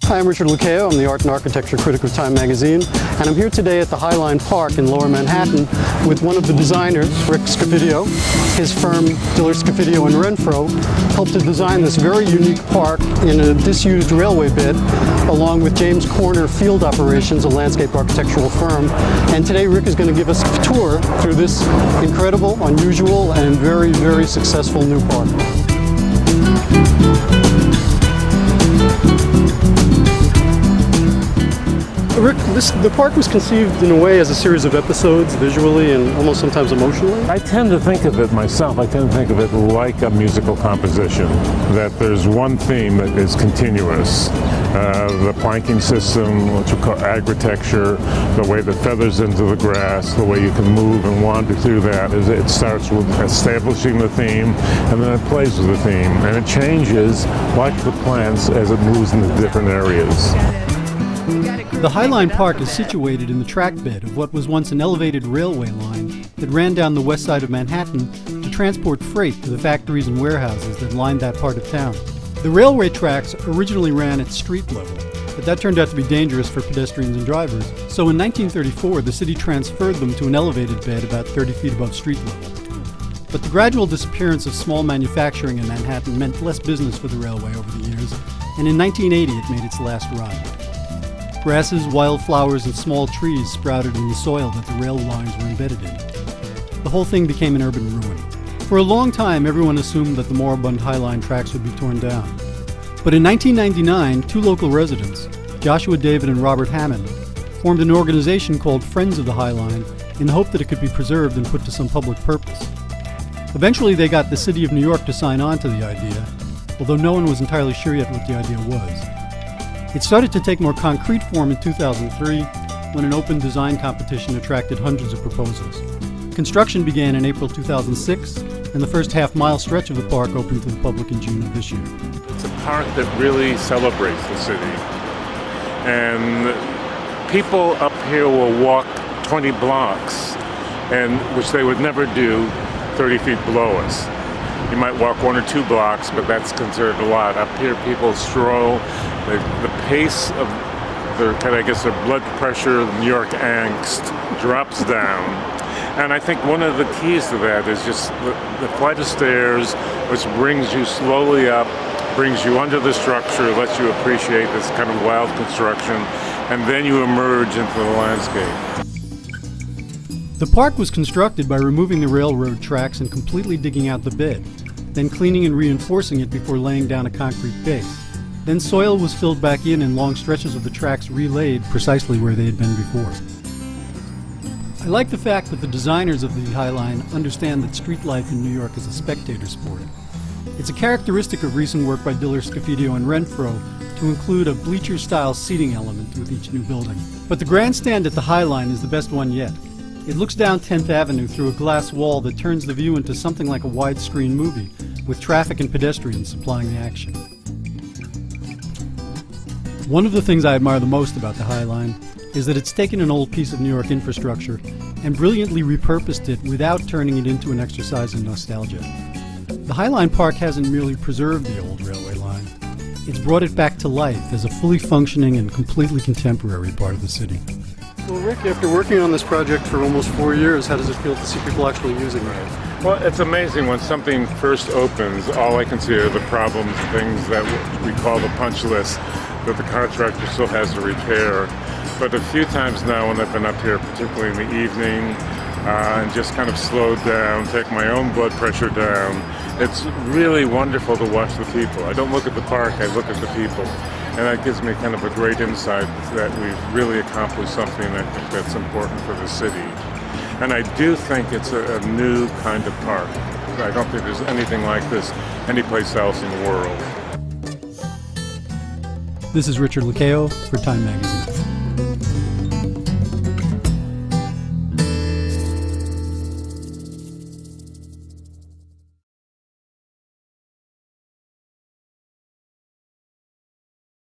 Hi, I'm Richard Luccheo. I'm the art and architecture critic of Time magazine, and I'm here today at the Highline Park in Lower Manhattan with one of the designers, Rick Scofidio. His firm, Diller, Scofidio and Renfro, helped to design this very unique park in a disused railway bed, along with James Corner Field Operations, a landscape architectural firm. And today Rick is going to give us a tour through this incredible, unusual, and very, very successful new park. Rick, the park was conceived in a way as a series of episodes, visually and almost sometimes emotionally. I tend to think of it myself, I tend to think of it like a musical composition, that there's one theme that is continuous. The planking system, what you call agritecture, the way the feathers into the grass, the way you can move and wander through that. It starts with establishing the theme, and then it plays with the theme. And it changes, like the plants, as it moves into different areas. The Highline Park is situated in the track bed of what was once an elevated railway line that ran down the west side of Manhattan to transport freight to the factories and warehouses that lined that part of town. The railway tracks originally ran at street level, but that turned out to be dangerous for pedestrians and drivers. So in 1934, the city transferred them to an elevated bed about 30 feet above street level. But the gradual disappearance of small manufacturing in Manhattan meant less business for the railway over the years, and in 1980 it made its last run. Grasses, wildflowers, and small trees sprouted in the soil that the rail lines were embedded in. The whole thing became an urban ruin. For a long time, everyone assumed that the moribund Highline tracks would be torn down. But in 1999, two local residents, Joshua David and Robert Hammond, formed an organization called Friends of the Highline in the hope that it could be preserved and put to some public purpose. Eventually, they got the city of New York to sign on to the idea, although no one was entirely sure yet what the idea was. It started to take more concrete form in 2003 when an open design competition attracted hundreds of proposals. Construction began in April 2006, and the first half-mile stretch of the park opened to the public in June of this year. It's a park that really celebrates the city. And people up here will walk 20 blocks, and which they would never do 30 feet below us. You might walk 1 or 2 blocks, but that's considered a lot. Up here, people stroll. The pace of their blood pressure, New York angst, drops down. And I think one of the keys to that is just the flight of stairs, which brings you slowly up, brings you under the structure, lets you appreciate this kind of wild construction, and then you emerge into the landscape. The park was constructed by removing the railroad tracks and completely digging out the bed, then cleaning and reinforcing it before laying down a concrete base. Then soil was filled back in and long stretches of the tracks relaid precisely where they had been before. I like the fact that the designers of the Highline understand that street life in New York is a spectator sport. It's a characteristic of recent work by Diller, Scofidio and Renfro to include a bleacher-style seating element with each new building. But the grandstand at the Highline is the best one yet. It looks down 10th Avenue through a glass wall that turns the view into something like a widescreen movie, with traffic and pedestrians supplying the action. One of the things I admire the most about the Highline is that it's taken an old piece of New York infrastructure and brilliantly repurposed it without turning it into an exercise in nostalgia. The Highline Park hasn't merely preserved the old railway line, it's brought it back to life as a fully functioning and completely contemporary part of the city. Well, Rick, after working on this project for almost 4 years, how does it feel to see people actually using it? Well, it's amazing when something first opens, all I can see are the problems, things that we call the punch list that the contractor still has to repair. But a few times now when I've been up here, particularly in the evening, and just kind of slowed down, take my own blood pressure down, it's really wonderful to watch the people. I don't look at the park, I look at the people. And that gives me kind of a great insight that we've really accomplished something I think that's important for the city. And I do think it's a new kind of park. I don't think there's anything like this anyplace else in the world. This is Richard Luccheo for Time magazine.